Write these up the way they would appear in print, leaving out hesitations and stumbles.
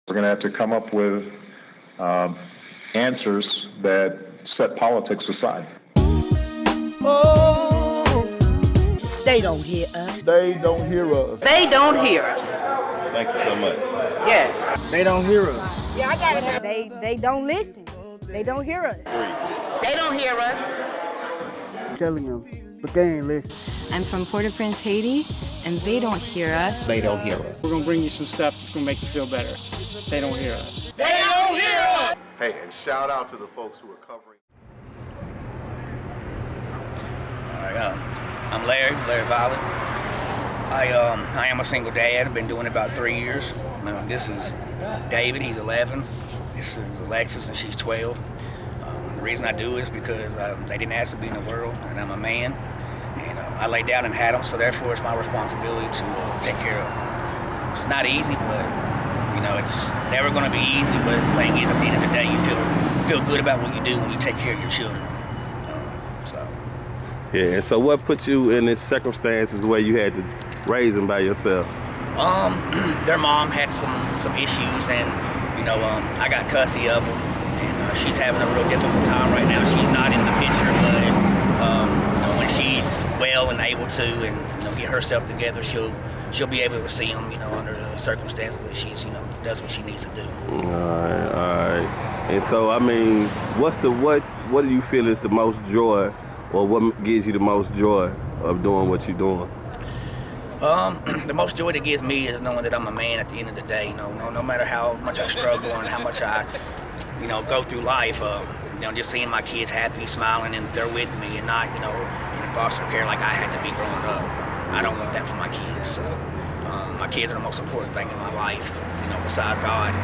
We're going to have to come up with answers that set politics aside. Oh, they don't hear us. They don't hear us. They don't hear us. Thank you so much. Yes. They don't hear us. Yeah, I got it. They don't listen. They don't hear us. They don't hear us. I'm telling them, but they ain't listening. I'm from Port-au-Prince, Haiti, and they don't hear us. They don't hear us. We're gonna bring you some stuff that's gonna make you feel better. They don't hear us. They don't hear us. Hey, and shout out to the folks who are covering. All right, I'm Larry Violet. I am a single dad. I've been doing it about 3 years. This is David, he's 11. This is Alexis, and she's 12. The reason I do it is because they didn't ask to be in the world, and I'm a man. And I laid down and had them, so therefore it's my responsibility to take care of them. It's not easy, but it's never going to be easy. But the thing is, at the end of the day, you feel good about what you do when you take care of your children. Yeah, and so what put you in this circumstances where you had to raise them by yourself? Their mom had some issues, and I got custody of them, and she's having a real difficult time right now. She's not in the picture, but when she's well and able to, and get herself together, she'll be able to see them, under the circumstances that she's, does what she needs to do. All right. And so, what do you feel is the most joy, or what gives you the most joy of doing what you're doing? The most joy that gives me is knowing that I'm a man at the end of the day. No matter how much I struggle and how much I, go through life, just seeing my kids happy, smiling, and they're with me, and not, in foster care like I had to be growing up. I don't want that for my kids. So, my kids are the most important thing in my life, besides God.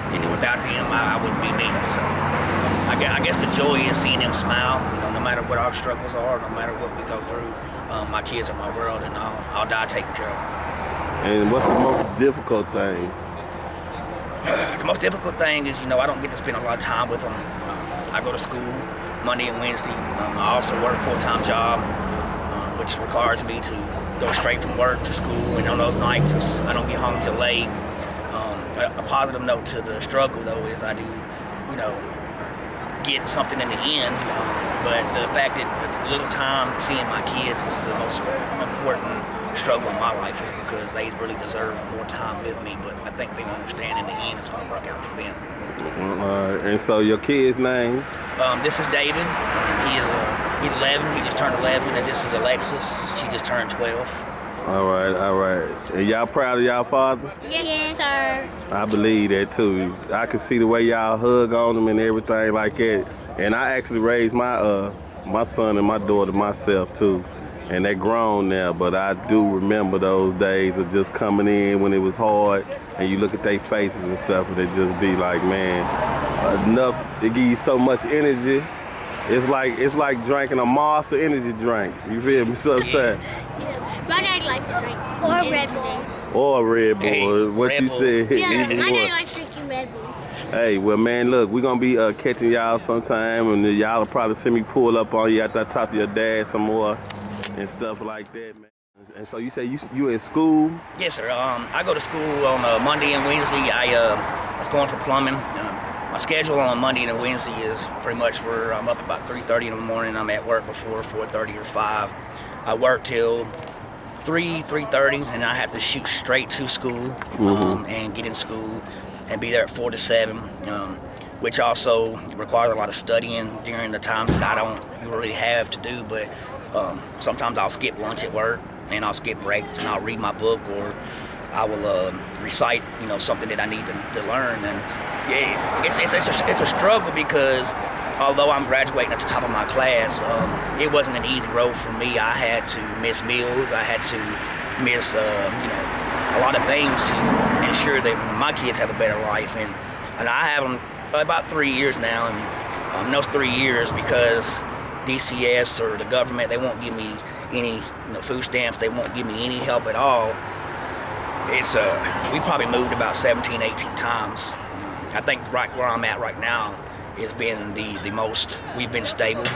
And without them, I wouldn't be me. So, I guess the joy is seeing them smile. No matter what our struggles are, no matter what we go through, my kids are my world, and I'll die taking care of them. And what's the most difficult thing? The most difficult thing is, I don't get to spend a lot of time with them. I go to school Monday and Wednesday. I also work a full-time job, which requires me to go straight from work to school, and on those nights, I don't get home till late. A positive note to the struggle, though, is I do, get something in the end, but the fact that it's a little time seeing my kids is the most important struggle in my life, is because they really deserve more time with me, but I think they understand in the end it's going to work out for them. And so your kid's name? This is David. He's 11. He just turned 11, and this is Alexis. She just turned 12. All right. And y'all proud of y'all father? Yes, sir. I believe that too. I can see the way y'all hug on them and everything like that. And I actually raised my son and my daughter myself too. And they're grown now, but I do remember those days of just coming in when it was hard, and you look at their faces and stuff, and they just be like, man, enough to give you so much energy. It's like drinking a Monster energy drink. You feel me? Sometimes. My dad likes to drink or Red Bull. Or Red Bull. Hey, what Red you Bull. said. Yeah, my dad likes drinking Red Bull. Hey, well, man, look, we're gonna be catching y'all sometime, and y'all will probably see me pull up on you after I talk to your dad some more and stuff like that, man. And so you say you in school? Yes, sir. I go to school on Monday and Wednesday. I was going for plumbing. My schedule on Monday and Wednesday is pretty much where I'm up about 3:30 in the morning. I'm at work before 4:30 or 5. I work till 3:30, and I have to shoot straight to school and get in school and be there at 4 to 7, which also requires a lot of studying during the times that I don't really have to do. But sometimes I'll skip lunch at work, and I'll skip breaks, and I'll read my book, or I will recite, something that I need to learn. And yeah, it's a struggle, because although I'm graduating at the top of my class, it wasn't an easy road for me. I had to miss meals. I had to miss, a lot of things to ensure that my kids have a better life. And I have them about 3 years now, and those 3 years, because DCS or the government, they won't give me any food stamps. They won't give me any help at all. We probably moved about 17, 18 times. I think right where I'm at right now has been the most we've been stable.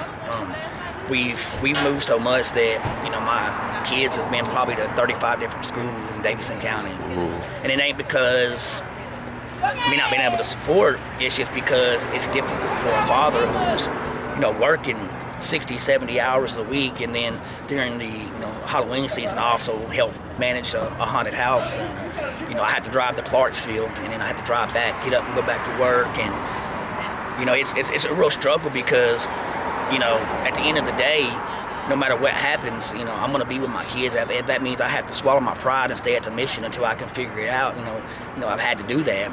We've moved so much that my kids have been probably to 35 different schools in Davidson County, and it ain't because me not being able to support, it's just because it's difficult for a father who's, working 60, 70 hours a week, and then during the Halloween season I also help manage a haunted house, and I have to drive to Clarksville, and then I have to drive back, get up and go back to work, and it's a real struggle because at the end of the day, no matter what happens, I'm going to be with my kids. If that means I have to swallow my pride and stay at the mission until I can figure it out, I've had to do that.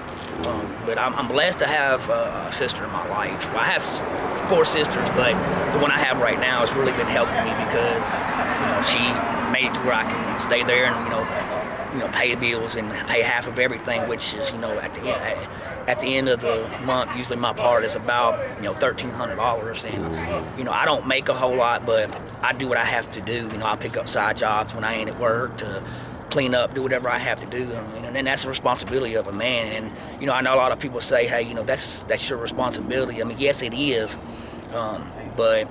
But I'm blessed to have a sister in my life. I have 4 sisters, but the one I have right now has really been helping me because, she made it to where I can stay there and, pay bills and pay half of everything, which is, at the end of the month, usually my part is about, $1,300. And, I don't make a whole lot, but I do what I have to do. I pick up side jobs when I ain't at work to clean up, do whatever I have to do. And that's the responsibility of a man. And, I know a lot of people say, hey, that's your responsibility. I mean, yes, it is. But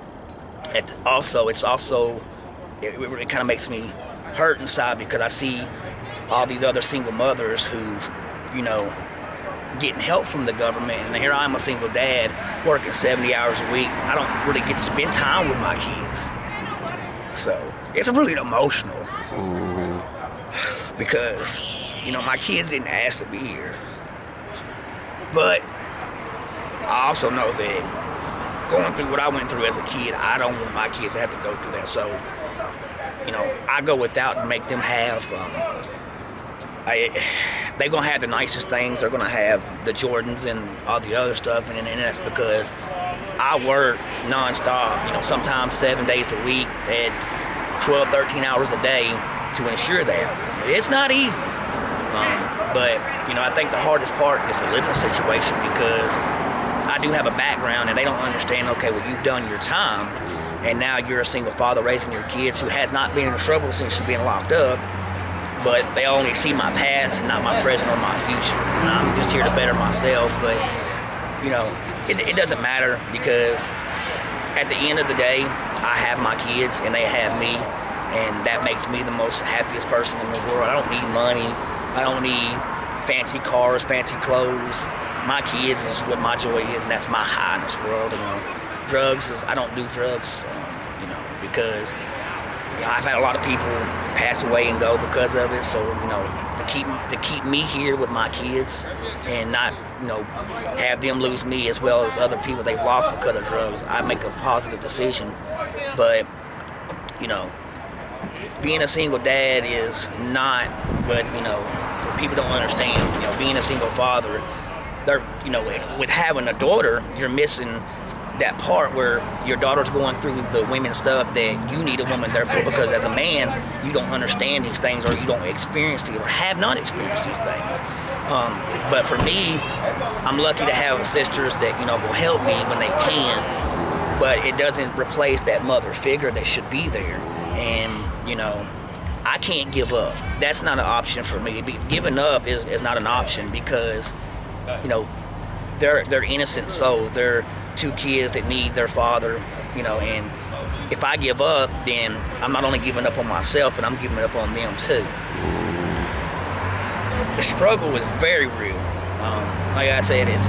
it really kind of makes me hurt inside because I see all these other single mothers who've, getting help from the government, and here I'm a single dad working 70 hours a week. I don't really get to spend time with my kids, so it's really emotional because my kids didn't ask to be here, but I also know that going through what I went through as a kid, I don't want my kids to have to go through that. So I go without to make them have they're going to have the nicest things. They're going to have the Jordans and all the other stuff. And that's because I work nonstop, sometimes 7 days a week at 12, 13 hours a day to ensure that. It's not easy. But I think the hardest part is the living situation because I do have a background and they don't understand, okay, well, you've done your time. And now you're a single father raising your kids who has not been in trouble since you've been locked up. But they only see my past, not my present or my future. And I'm just here to better myself. But, it doesn't matter because at the end of the day, I have my kids and they have me. And that makes me the most happiest person in the world. I don't need money. I don't need fancy cars, fancy clothes. My kids is what my joy is, and that's my high in this world. I don't do drugs, because I've had a lot of people pass away and go because of it. So, to keep me here with my kids and not, have them lose me as well as other people they've lost because of drugs, I make a positive decision. But, being a single dad is not, but, people don't understand. Being a single father, with having a daughter, you're missing that part where your daughter's going through the women stuff that you need a woman there for, because as a man you don't understand these things or you don't experience it or have not experienced these things. But for me, I'm lucky to have sisters that will help me when they can, but it doesn't replace that mother figure that should be there. And I can't give up. That's not an option for me. Giving up is not an option because they're innocent souls. They're 2 kids that need their father, and if I give up, then I'm not only giving up on myself, but I'm giving up on them too. The struggle is very real. Like I said, it's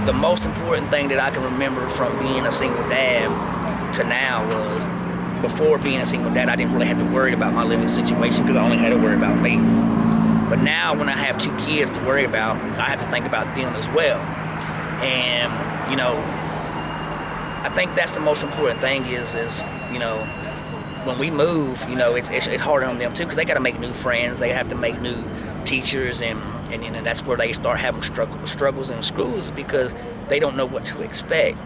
the most important thing that I can remember from being a single dad to now was before being a single dad, I didn't really have to worry about my living situation because I only had to worry about me. But now when I have 2 kids to worry about, I have to think about them as well. And I think that's the most important thing is when we move, it's harder on them too because they got to make new friends. They have to make new teachers, and that's where they start having struggles in schools because they don't know what to expect.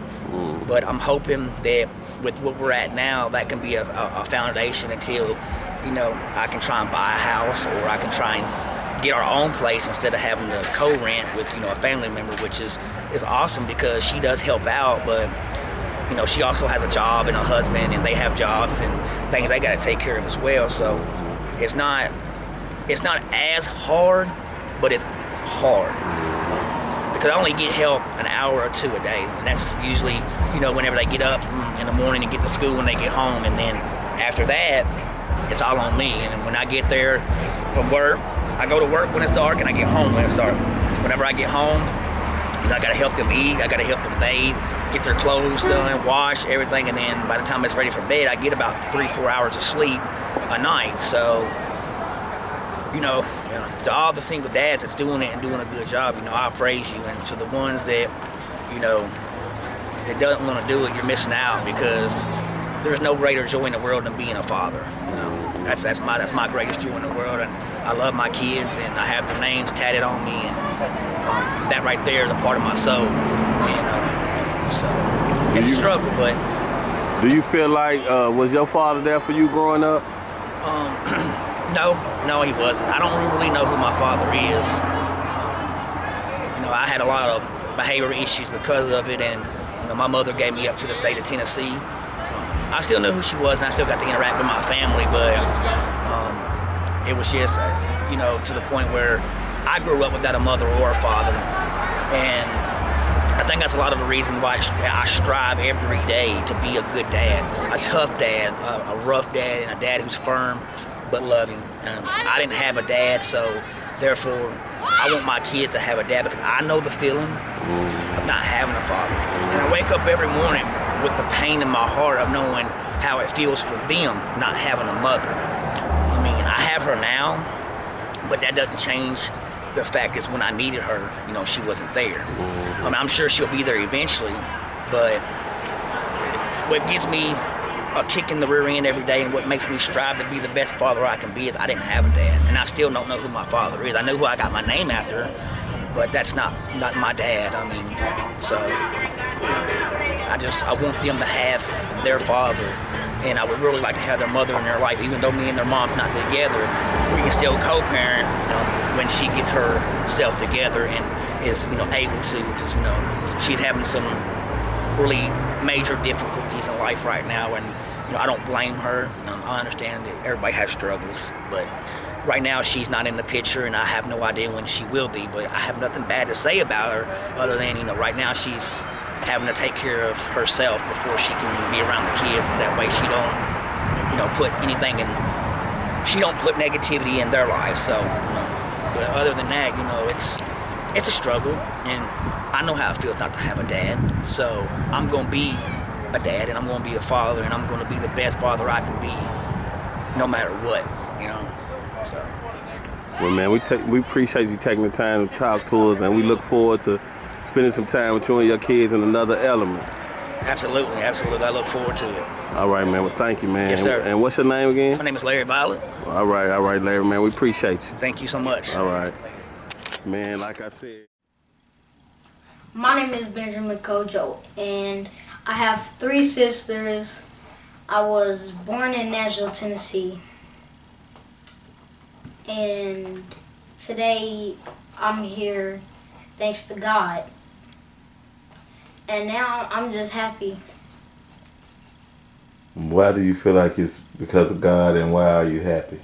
But I'm hoping that with what we're at now, that can be a foundation until I can try and buy a house, or I can try and get our own place instead of having to co-rent with a family member, which is awesome because she does help out, but she also has a job and a husband, and they have jobs and things they got to take care of as well. So it's not as hard, but it's hard because I only get help an hour or 2 a day, and that's usually whenever they get up in the morning and get to school when they get home, and then after that it's all on me. And when I get there from work, I go to work when it's dark and I get home when it's dark. whenever I get home, I gotta help them eat, I gotta help them bathe, get their clothes done, wash, everything, and then by the time it's ready for bed, I get about 3-4 hours of sleep a night. So, to all the single dads that's doing it and doing a good job, I praise you. And to the ones that, that doesn't want to do it, you're missing out, because there's no greater joy in the world than being a father. That's my greatest joy in the world, and I love my kids, and I have their names tatted on me, and that right there is a part of my soul. So it's a struggle, but. Do you feel like was your father there for you growing up? No, he wasn't. I don't really know who my father is. I had a lot of behavioral issues because of it, and my mother gave me up to the state of Tennessee. I still know who she was, and I still got to interact with my family, but it was just, to the point where I grew up without a mother or a father, and I think that's a lot of the reason why I strive every day to be a good dad, a tough dad, a rough dad, and a dad who's firm but loving. I didn't have a dad, so therefore I want my kids to have a dad, because I know the feeling of not having a father. And I wake up every morning with the pain in my heart of knowing how it feels for them not having a mother. I have her now, but that doesn't change the fact is when I needed her, she wasn't there. I'm sure she'll be there eventually, but what gives me a kick in the rear end every day and what makes me strive to be the best father I can be is I didn't have a dad, and I still don't know who my father is. I know who I got my name after, but that's not my dad. So I want them to have their father, and I would really like to have their mother in their life, even though me and their mom's not together. We can still co-parent when she gets herself together and is able to, because she's having some really major difficulties in life right now, and I don't blame her. I understand that everybody has struggles, but right now she's not in the picture, and I have no idea when she will be. But I have nothing bad to say about her, other than right now she's having to take care of herself before she can be around the kids. That way she don't put anything in, she don't put negativity in their lives. So but other than that, it's a struggle, and I know how it feels not to have a dad. So I'm gonna be a dad, and I'm gonna be a father, and I'm gonna be the best father I can be, no matter what. So. Well, man, we appreciate you taking the time to talk to us, and we look forward to spending some time with you and your kids in another element. Absolutely. I look forward to it. All right, man. Well, thank you, man. Yes, sir. And what's your name again? My name is Larry Violet. All right, Larry, man. We appreciate you. Thank you so much. All right. Man, like I said. My name is Benjamin Kojo, and I have 3 sisters. I was born in Nashville, Tennessee. And today I'm here thanks to God. And now I'm just happy. Why do you feel like it's because of God, and why are you happy?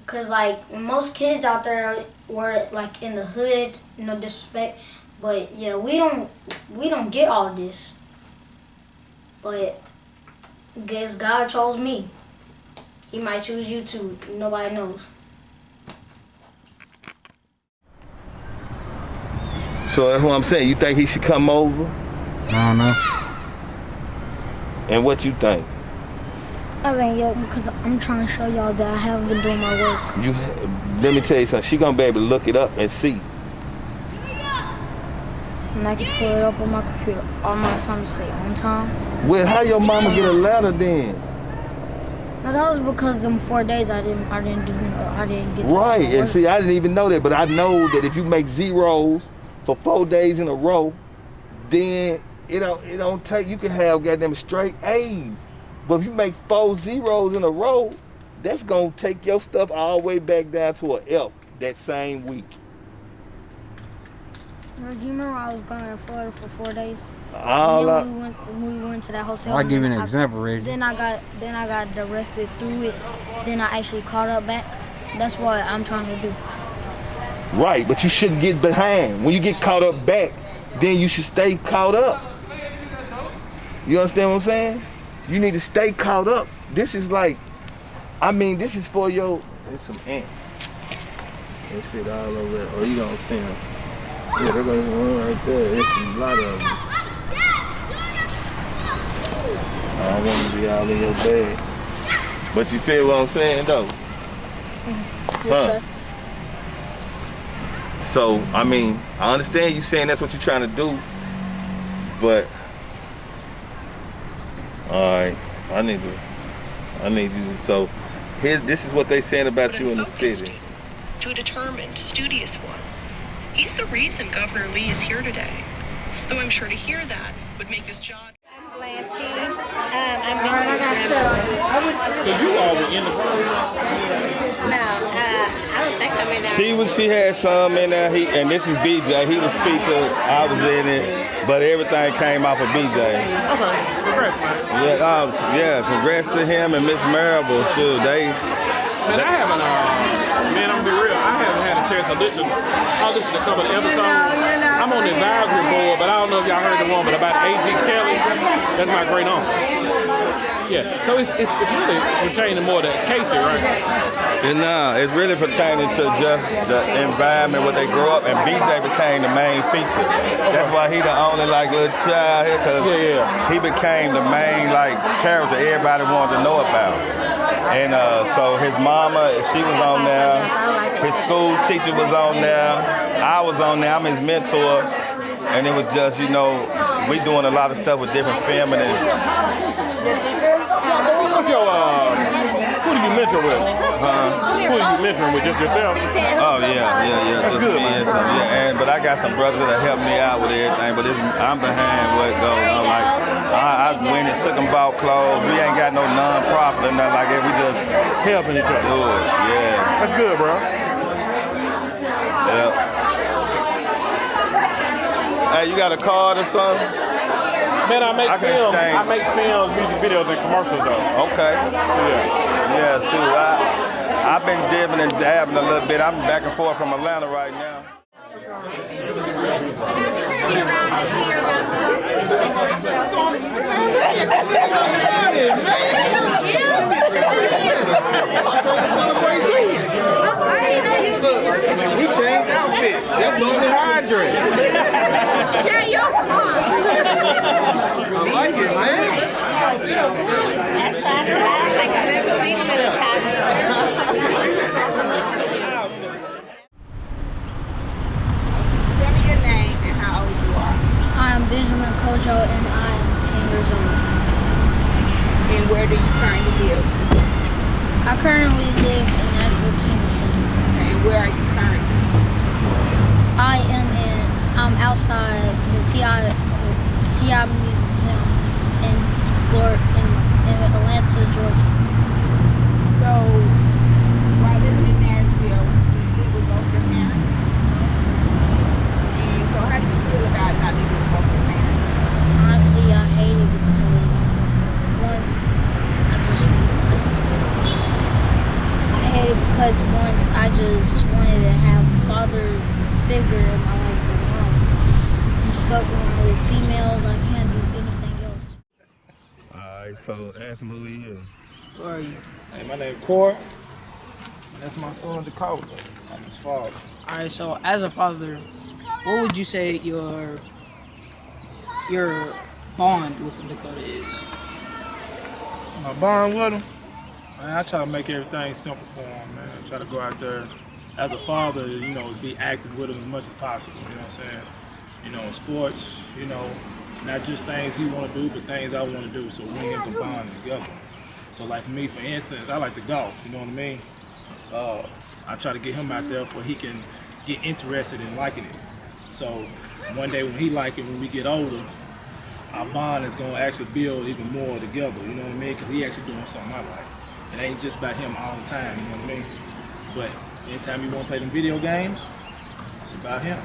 Because most kids out there were in the hood, no disrespect, but yeah, we don't get all this. But guess God chose me. He might choose you too. Nobody knows. So that's what I'm saying. You think he should come over? I don't know. And what you think? I mean, yeah, because I'm trying to show y'all that I have been doing my work. Let me tell you something. She gonna be able to look it up and see. And I can pull it up on my computer. All my something to say on time. Well, how your mama get a letter then? No, that was because them 4 days I didn't get. Right, and see, I didn't even know that, but I know that if you make zeros for 4 days in a row, then it don't take. You can have goddamn straight A's. But if you make 4 zeros in a row, that's gonna take your stuff all the way back down to an F that same week. Do you remember I was gone in Florida for 4 days? We went to that hotel. I'll give you an example, Reggie. Then I got directed through it. Then I actually caught up back. That's what I'm trying to do. Right, but you shouldn't get behind. When you get caught up back, then you should stay caught up. You understand what I'm saying? You need to stay caught up. This is this is for your. There's some ants. They sit all over there. Oh, you gonna see them? Yeah, they're gonna run right there. There's a lot of them. I don't want to be all in your bag. But you feel what I'm saying, though? Yes, sir. So, I mean, I understand you saying that's what you're trying to do, but all right, I need you. So, this is what they saying about you in the city. To a determined, studious one. He's the reason Governor Lee is here today. Though I'm sure to hear that would make this job. So you all were in the program? No, I don't think I'm in there. She had some in there, and this is BJ. He was featured, I was in it, but everything came off of BJ. Okay, congrats, man. Yeah, congrats to him and Miss Marable. Shoot, they. Man, I haven't, man, I'm gonna be real, I haven't had a chance to listen. I listened to a couple of episodes. I'm on the advisory board, but I don't know if y'all heard the one, but about A.G. Kelly, that's my great uncle. Yeah, so it's really pertaining more to Casey, right? No, it's really pertaining to just the environment where they grew up, and BJ became the main feature. That's why he the only little child here, because he became the main character everybody wanted to know about. And so his mama, she was on there. His school teacher was on there. I was on there. I'm his mentor. And it was just, we doing a lot of stuff with different feminine. What's your, who do you mentor with? Who are you mentoring with, just yourself? Oh, yeah. That's good, man. But I got some brothers that help me out with everything, but I'm behind what goes on. I went and took them bought clothes. We ain't got no non-profit or nothing like that. We just helping each other. Do it, yeah. That's good, bro. Yep. Hey, you got a card or something? Man, I make films, music videos, and commercials though. Okay. Yeah, shoot. I've been dibbing and dabbing a little bit. I'm back and forth from Atlanta right now. We changed outfits. That's mostly how I dress. Yeah, you're smart. I like it, man. That's why I said I don't think I've ever seen him in a tie. Tell me your name and how old you are. I'm Benjamin Kojo and I'm 10 years old. And where do you currently live? I currently live in Nashville, Tennessee. And where are you currently? I'm outside the TI Museum in Atlanta, Georgia. So, while living in Nashville, do you live with both your parents? And so how do you feel about not living with both your parents? Honestly, I hate it because once I just wanted to have a father figure in my life with mom. I'm stuck with females. I can't do anything else. Alright, so ask him who he is. Who are you? Hey, my name is Court. That's my son Dakota. I'm his father. Alright, so as a father, what would you say your bond with Dakota is? My bond with him? Man, I try to make everything simple for him, man. I try to go out there as a father, be active with him as much as possible, you know what I'm saying? In sports, not just things he want to do, but things I want to do, so we can bond together. So like for me, for instance, I like to golf, you know what I mean? I try to get him out there so he can get interested in liking it. So one day when he like it, when we get older, our bond is gonna actually build even more together, you know what I mean? Because he actually doing something I like. It ain't just about him all the time, you know what I mean? But anytime you want to play them video games, it's about him.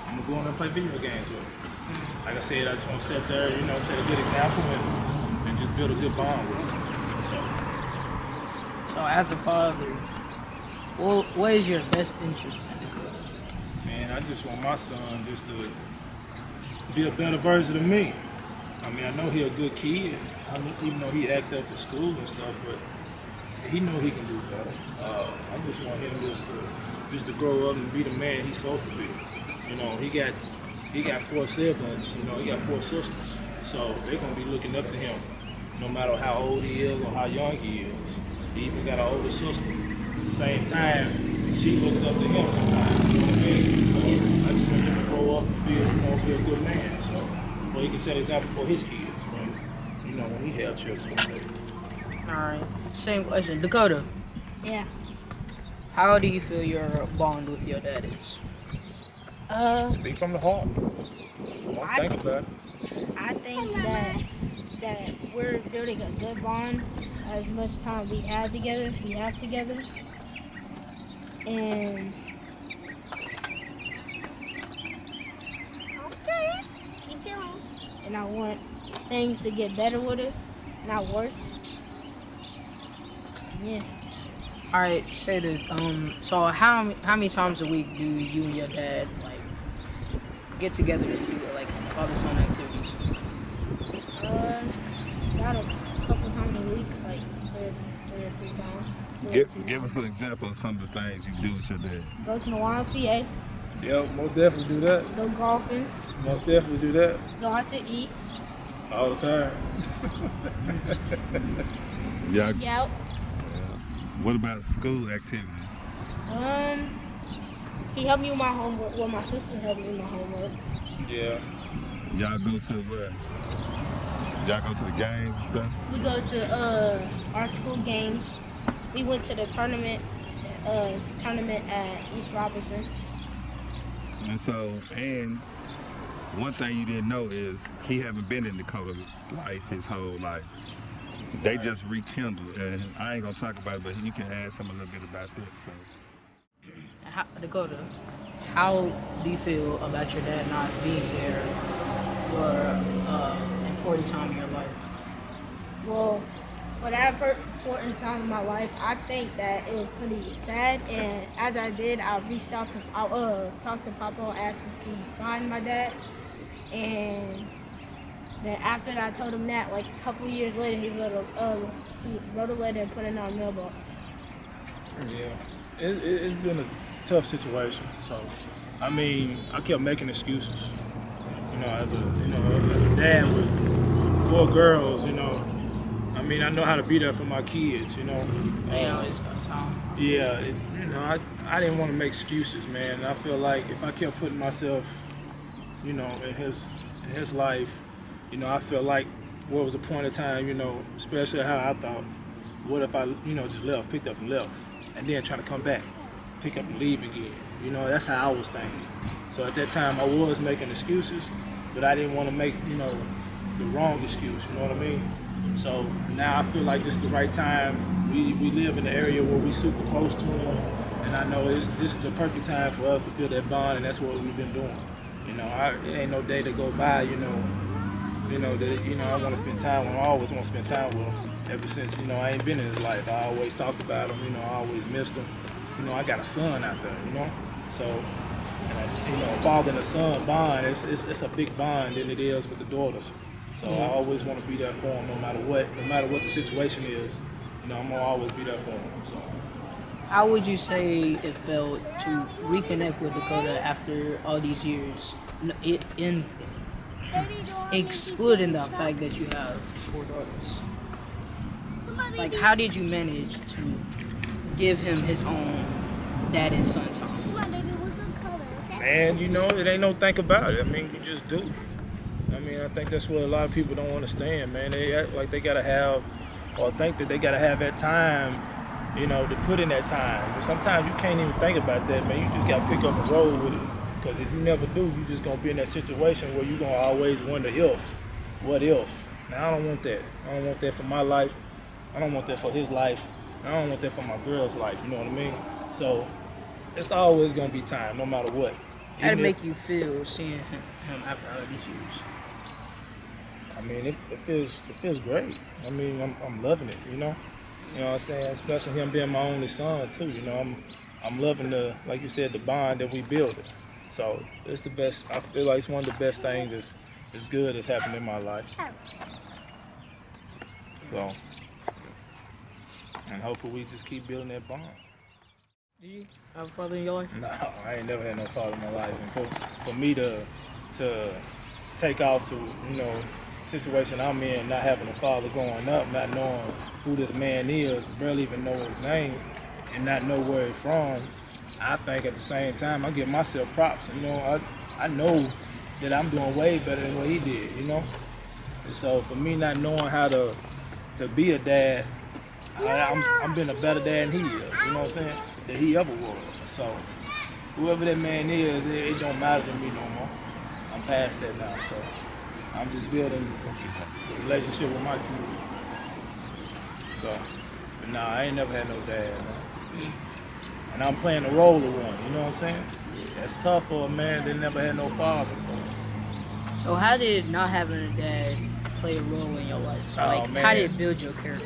I'm gonna go in there and play video games with him. Like I said, I just want to sit there, set a good example and just build a good bond with him. So as a father, what is your best interest in Dakota? Man, I just want my son just to be a better version of me. I mean, I know he a good kid, even though he act up at school and stuff, but he know he can do better. I just want him just to grow up and be the man he's supposed to be. You know, he got 4 siblings. You know, he got 4 sisters. So they're gonna be looking up to him, no matter how old he is or how young he is. He even got an older sister. At the same time, she looks up to him sometimes. You know what I mean? So I just want him to grow up to be a good man. So he can set an example for his kids when he have children. All right. Same question, Dakota. Yeah. How do you feel your bond with your dad is? Speak from the heart. Don't think about it. I think that we're building a good bond as much time we have together. And Okay. Keep going. and I want things to get better with us, not worse. Yeah. All right, say this. So how many times a week do you and your dad like get together and do like father-son activities? About a couple times a week, like 3 or 3 times. Give us an example of some of the things you do with your dad. Go to the YMCA. Yeah, most definitely do that. Go golfing. Most definitely do that. Go out to eat. All the time. Yeah. Yep. What about school activities? He helped me with my homework. Well, my sister helped me with my homework. Yeah. Y'all go to where? Y'all go to the games and stuff? We go to our school games. We went to the tournament at East Robinson. And one thing you didn't know is he haven't been in Dakota life his whole life. They just rekindled, and I ain't gonna talk about it, but you can ask him a little bit about this. So. Dakota, how do you feel about your dad not being there for an important time in your life? Well, for that important time in my life, I think that it was pretty sad. And as I did, I reached out to, talked to Papa, asked him can he find my dad. And then after I told him that, like a couple of years later, he wrote a letter and put it in our mailbox. Yeah, it's been a tough situation. So, I mean, I kept making excuses. You know, as a dad with 4 girls, I mean, I know how to be there for my kids. They always got time. Yeah, I didn't want to make excuses, man. And I feel like if I kept putting myself, in his life. I feel like what was the point of time, especially how I thought, what if I, just left, picked up and left, and then trying to come back, pick up and leave again. That's how I was thinking. So at that time, I was making excuses, but I didn't want to make, the wrong excuse, you know what I mean? So now I feel like this is the right time. We live in an area where we super close to him, and I know this is the perfect time for us to build that bond, and that's what we've been doing. It ain't no day to go by, I want to spend time with him. I always want to spend time with him. Ever since, I ain't been in his life. I always talked about him, I always missed him. I got a son out there, So, a father and a son bond, it's a big bond than it is with the daughters. So I always want to be there for him no matter what the situation is. I'm going to always be there for him. So. How would you say it felt to reconnect with Dakota after all these years, excluding the fact that you have 4 daughters? Like, how did you manage to give him his own dad and son time? Man, it ain't no think about it. I mean, you just do. I mean, I think that's what a lot of people don't understand, man. They act like they gotta have, or think that they gotta have that time, to put in that time. But sometimes you can't even think about that, man. You just gotta pick up and roll with it. Because if you never do, you just gonna be in that situation where you're gonna always wonder what if? Now, I don't want that. I don't want that for my life. I don't want that for his life. I don't want that for my girl's life, you know what I mean? So, it's always gonna be time, no matter what. How did it make you feel seeing him after all these years? I mean, it feels great. I mean, I'm loving it, You know what I'm saying? Especially him being my only son, too, I'm loving like you said, the bond that we built. So it's the best. I feel like it's one of the best things that's good that's happened in my life. So, and hopefully we just keep building that bond. Do you have a father in your life? No, I ain't never had no father in my life. And for me to take off to, you know, the situation I'm in, not having a father growing up, not knowing who this man is, barely even know his name, and not know where he's from, I think at the same time I give myself props. You know, I know that I'm doing way better than what he did, you know? And so for me not knowing how to be a dad, I'm being a better dad than he is, you know what I'm saying? That he ever was. So whoever that man is, it don't matter to me no more. I'm past that now, so I'm just building a relationship with my kids. So, but nah, I ain't never had no dad, man. And I'm playing the role of one, you know what I'm saying? That's tough for a man that never had no father, So how did not having a dad play a role in your life? Like, man. how did it build your character?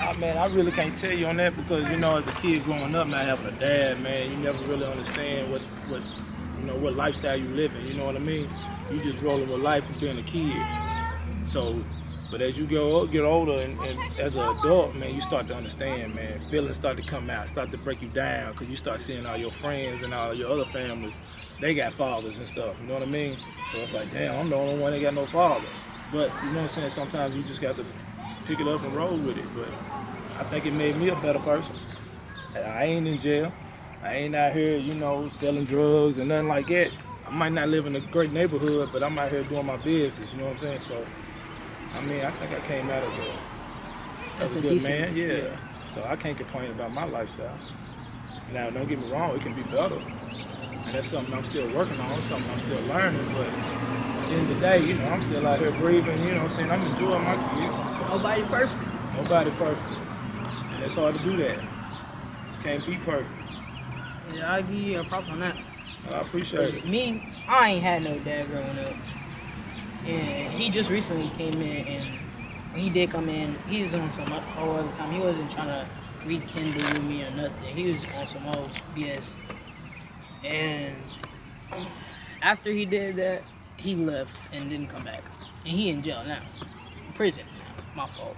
Oh, man, I really can't tell you on that because, you know, as a kid growing up, not having a dad, man, you never really understand what lifestyle you living, you know what I mean? You just rolling with life and being a kid. So, but as you get older and as an adult, man, you start to understand, man. Feelings start to come out, start to break you down because you start seeing all your friends and all your other families, they got fathers and stuff, you know what I mean? So it's like, damn, I'm the only one that got no father. But, you know what I'm saying, sometimes you just got to pick it up and roll with it. But I think it made me a better person. I ain't in jail. I ain't out here, you know, selling drugs and nothing like that. I might not live in a great neighborhood, but I'm out here doing my business, you know what I'm saying? So, I mean, I think I came out as a good decent man, yeah. So I can't complain about my lifestyle. Now, don't get me wrong, it can be better. And that's something I'm still working on, something I'm still learning, but at the end of the day, you know, I'm still out here breathing, you know what I'm saying? I'm enjoying my kids. So Nobody perfect. Nobody perfect. And it's hard to do that. Can't be perfect. Yeah, I give you a props on that. I appreciate it. Me, I ain't had no dad growing up. And he just recently came in, and when he did come in, he was on some whole other time. He wasn't trying to rekindle with me or nothing. He was on some old BS. And after he did that, he left and didn't come back. And he in jail now. Prison. My fault.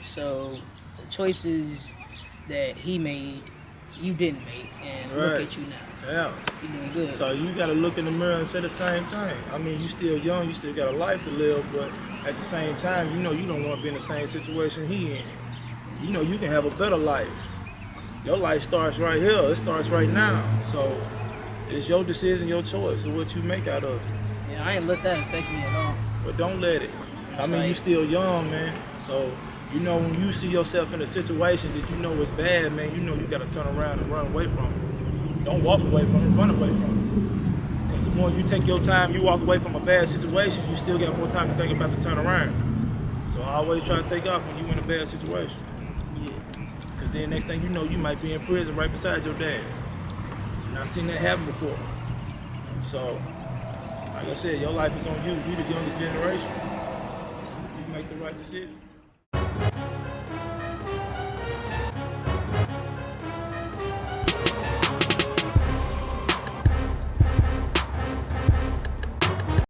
So the choices that he made, you didn't make, and look at you now. Yeah. You're doing good. So you gotta look in the mirror and say the same thing. I mean, you still young, you still got a life to live, but at the same time, you know you don't want to be in the same situation he in. You know you can have a better life. Your life starts right here. It starts right now. So it's your decision, your choice of what you make out of it. Yeah, I ain't let that affect me at all. But don't let it. I mean, you still young, man. So, you know, when you see yourself in a situation that you know is bad, man, you know you gotta turn around and run away from it. Don't walk away from it, run away from it. Because the more you take your time, you walk away from a bad situation, you still got more time to think about the turn around. So I always try to take off when you're in a bad situation. Because then next thing you know, you might be in prison right beside your dad. And I've seen that happen before. So, like I said, your life is on you. You're the younger generation. You make the right decision.